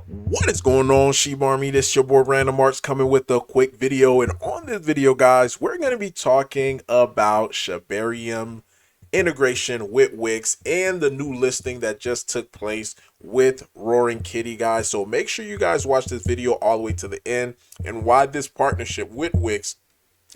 What is going on, Sheba Army? This your boy Random Arts coming with a quick video. And on this video, guys, we're going to be talking about Shibarium integration with Wix and the new listing that just took place with Roaring Kitty, guys. So make sure you guys watch this video all the way to the end and why this partnership with Wix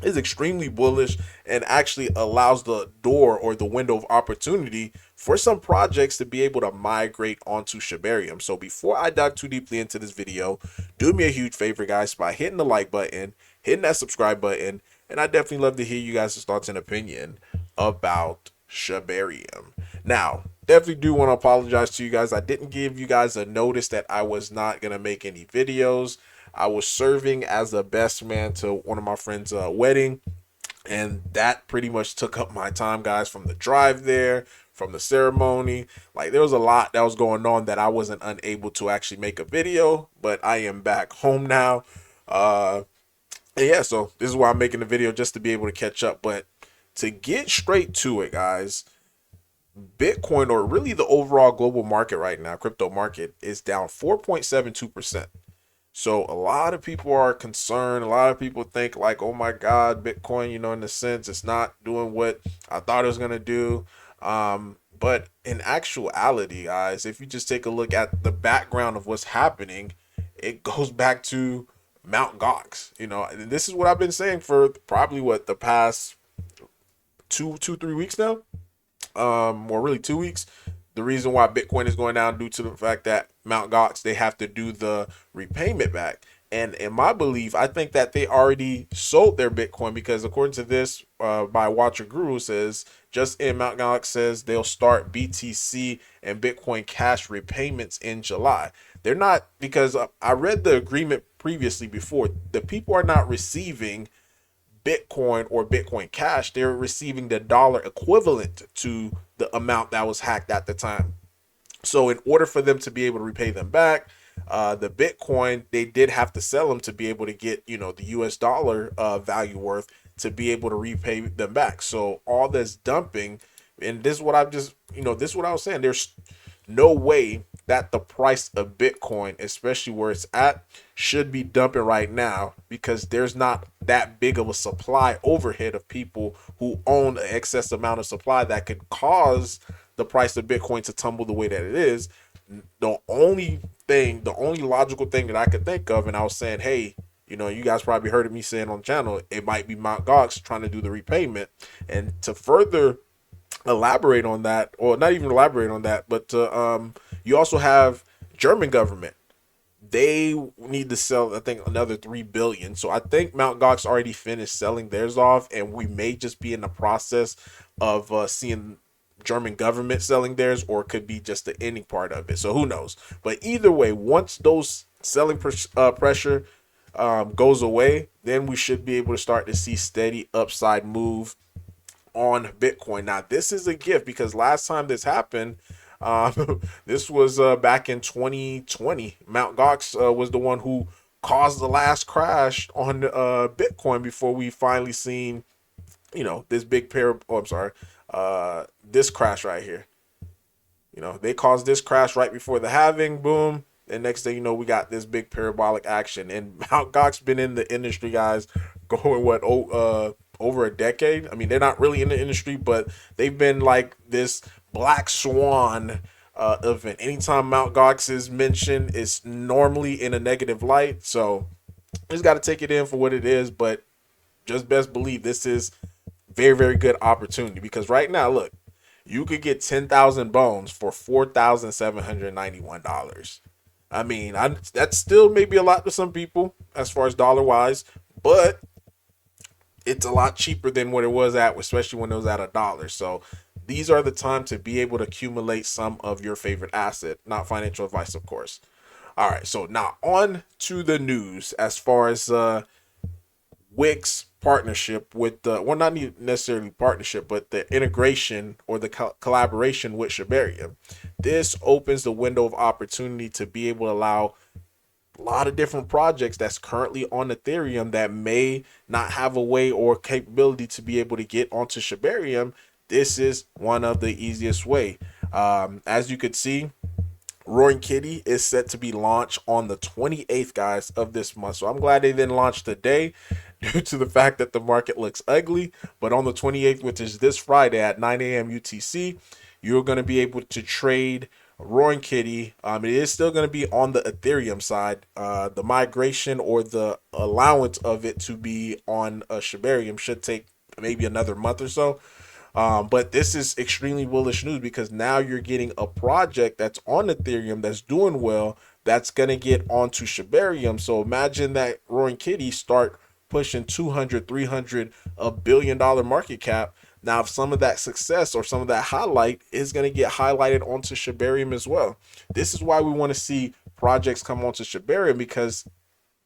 is extremely bullish and actually allows the door or the window of opportunity for some projects to be able to migrate onto Shibarium. So before I dive too deeply into this video, do me a huge favor, guys, by hitting the like button, hitting that subscribe button, and I definitely love to hear you guys' thoughts and opinion about Shibarium. Now, definitely do want to apologize to you guys. I didn't give you guys a notice that I was not going to make any videos. I was serving as a best man to one of my friends' wedding, and that pretty much took up my time, guys, from the drive there, from the ceremony. Like, there was a lot that was going on that I wasn't unable to actually make a video, but I am back home now. And yeah, so this is why I'm making the video, just to be able to catch up. But to get straight to it, guys, Bitcoin, or really the overall global market right now, crypto market, is down 4.72%. So a lot of people are concerned. A lot of people think like, oh my God, Bitcoin, in the sense it's not doing what I thought it was going to do. But in actuality, guys, if you just take a look at the background of what's happening, it goes back to Mount Gox. And this is what I've been saying for probably the past 3 weeks now, or really 2 weeks. The reason why Bitcoin is going down due to the fact that Mount Gox, they have to do the repayment back. And in my belief, I think that they already sold their Bitcoin, because according to this, by Watcher Guru, says just in Mount Gox says they'll start BTC and Bitcoin Cash repayments in July. They're not, because I read the agreement previously before. The people are not receiving Bitcoin or Bitcoin Cash. They're receiving the dollar equivalent to the amount that was hacked at the time. So in order for them to be able to repay them back, the Bitcoin, they did have to sell them to be able to get, the US dollar value worth to be able to repay them back. So all this dumping, and this is what I've just, this is what I was saying. There's no way that the price of Bitcoin, especially where it's at, should be dumping right now, because there's not that big of a supply overhead of people who own an excess amount of supply that could cause the price of Bitcoin to tumble the way that it is. The only logical thing that I could think of, and I was saying, hey, you guys probably heard of me saying on the channel, it might be Mt. Gox trying to do the repayment. And to further elaborate on that, or not even elaborate on that, but you also have German government. They need to sell, I think, another 3 billion. So I think Mt. Gox already finished selling theirs off, and we may just be in the process of seeing German government selling theirs, or it could be just the ending part of it. So who knows? But either way, once those selling pressure goes away, then we should be able to start to see steady upside move on Bitcoin. Now, this is a gift, because last time this happened, this was back in 2020. Mt. Gox was the one who caused the last crash on Bitcoin before we finally seen, this big pair. Oh, I'm sorry. This crash right here. They caused this crash right before the halving. Boom. And next thing you know, we got this big parabolic action. And Mt. Gox been in the industry, guys, going over a decade. I mean, they're not really in the industry, but they've been like this black swan event. Anytime Mt. Gox is mentioned, it's normally in a negative light. So just got to take it in for what it is. But just best believe this is very, very good opportunity, because right now, look, you could get 10,000 bones for $4,791. I mean, that's still maybe a lot to some people as far as dollar wise, but it's a lot cheaper than what it was at, especially when it was at $1. So these are the time to be able to accumulate some of your favorite asset. Not financial advice, of course. All right, so now on to the news as far as Wix partnership with the, well, not necessarily partnership, but the integration or the collaboration with Shibarium. This opens the window of opportunity to be able to allow a lot of different projects that's currently on Ethereum that may not have a way or capability to be able to get onto Shibarium. This is one of the easiest way. As you could see, Roaring Kitty is set to be launched on the 28th, guys, of this month. So I'm glad they didn't launch today due to the fact that the market looks ugly. But on the 28th, which is this Friday at 9 a.m. UTC, you're going to be able to trade Roaring Kitty. It is still going to be on the Ethereum side. The migration or the allowance of it to be on a Shibarium should take maybe another month or so. But this is extremely bullish news because now you're getting a project that's on Ethereum that's doing well, that's going to get onto Shibarium. So imagine that Roaring Kitty start pushing 200, 300, $1 billion market cap. Now, if some of that success or some of that highlight is going to get highlighted onto Shibarium as well. This is why we want to see projects come onto Shibarium, because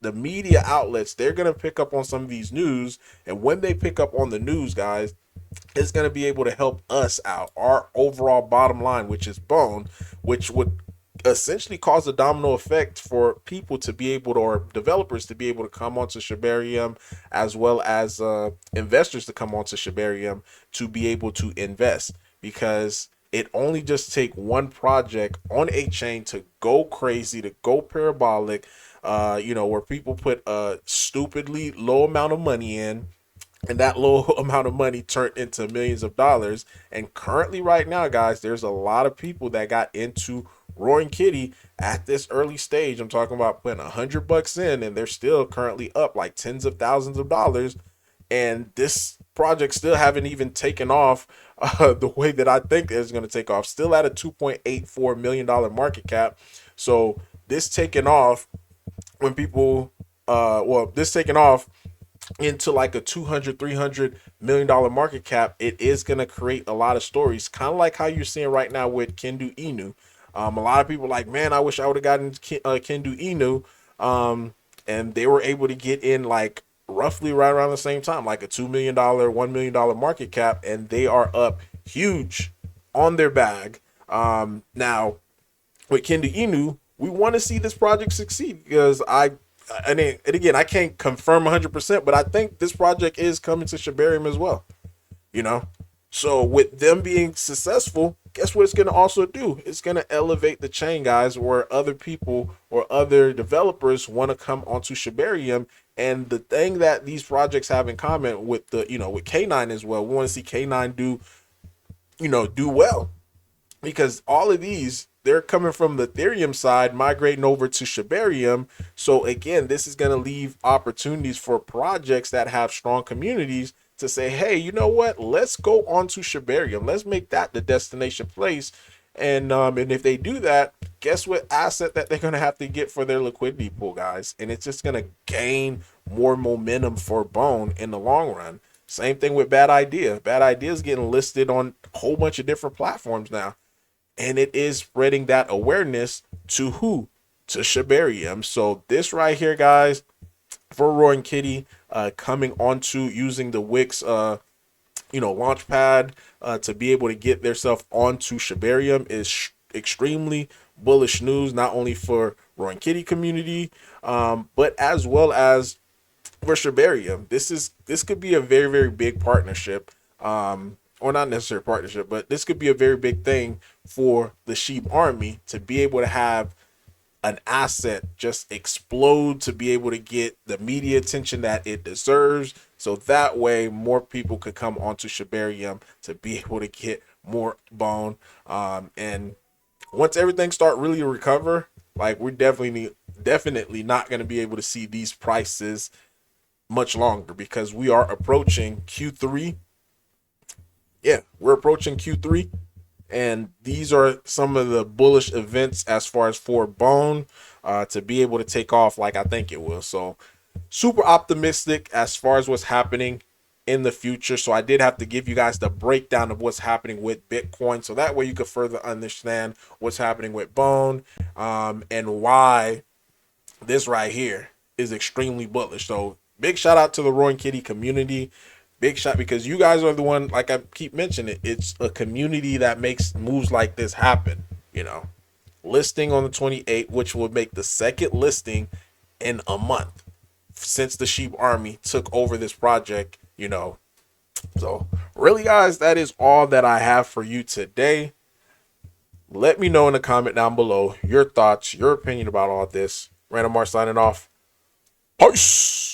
the media outlets, they're going to pick up on some of these news. And when they pick up on the news, guys, it's going to be able to help us out, our overall bottom line, which is Bone, which would essentially cause a domino effect for people to be able to, or developers to be able to come onto Shibarium, as well as investors to come onto Shibarium to be able to invest, because it only just take one project on a chain to go crazy, to go parabolic, where people put a stupidly low amount of money in, and that low amount of money turned into millions of dollars. And currently right now, guys, there's a lot of people that got into Roaring Kitty at this early stage. I'm talking about putting $100 in, and they're still currently up like tens of thousands of dollars. And this project still haven't even taken off the way that I think it's going to take off. Still at a $2.84 million market cap. So this taking off when people, this taking off into like a 200, $300 million market cap, it is going to create a lot of stories, kind of like how you're seeing right now with Kendu Inu. A lot of people are like, man, I wish I would have gotten Kendu Inu. And they were able to get in like roughly right around the same time, like a $2 million, $1 million market cap, and they are up huge on their bag. Now, with Kendu Inu, we want to see this project succeed, because and again, I can't confirm 100%, but I think this project is coming to Shibarium as well. You know, so with them being successful, guess what it's going to also do? It's going to elevate the chain, guys, where other people or other developers want to come onto Shibarium. And the thing that these projects have in common with with K9 as well, we want to see K9 do well, because all of these, they're coming from the Ethereum side, migrating over to Shibarium. So again, this is going to leave opportunities for projects that have strong communities to say, hey, you know what? Let's go on to Shibarium. Let's make that the destination place. And if they do that, guess what asset that they're going to have to get for their liquidity pool, guys? And it's just going to gain more momentum for Bone in the long run. Same thing with Bad Idea. Bad Idea is getting listed on a whole bunch of different platforms now. And it is spreading that awareness to who? To Shibarium. So this right here, guys, for Roaring Kitty, coming onto using the WEEX, launch pad to be able to get themselves onto Shibarium is extremely bullish news, not only for Roaring Kitty community, but as well as for Shibarium. This could be a very, very big partnership. Or not necessarily partnership, but this could be a very big thing for the Sheep Army to be able to have an asset just explode, to be able to get the media attention that it deserves. So that way more people could come onto Shibarium to be able to get more Bone. And once everything start really to recover, like, we're definitely not going to be able to see these prices much longer, because we are approaching Q3. Yeah, we're approaching Q3, and these are some of the bullish events as far as for Bone to be able to take off like I think it will. So super optimistic as far as what's happening in the future. So I did have to give you guys the breakdown of what's happening with Bitcoin, so that way you could further understand what's happening with Bone, and why this right here is extremely bullish. So big shout out to the Roaring Kitty community. Big shot, because you guys are the one, like I keep mentioning, it's a community that makes moves like this happen. Listing on the 28th, which will make the second listing in a month since the Sheep Army took over this project. So really, guys, that is all that I have for you today. Let me know in the comment down below your thoughts, your opinion about all this. Random Mart signing off. Peace.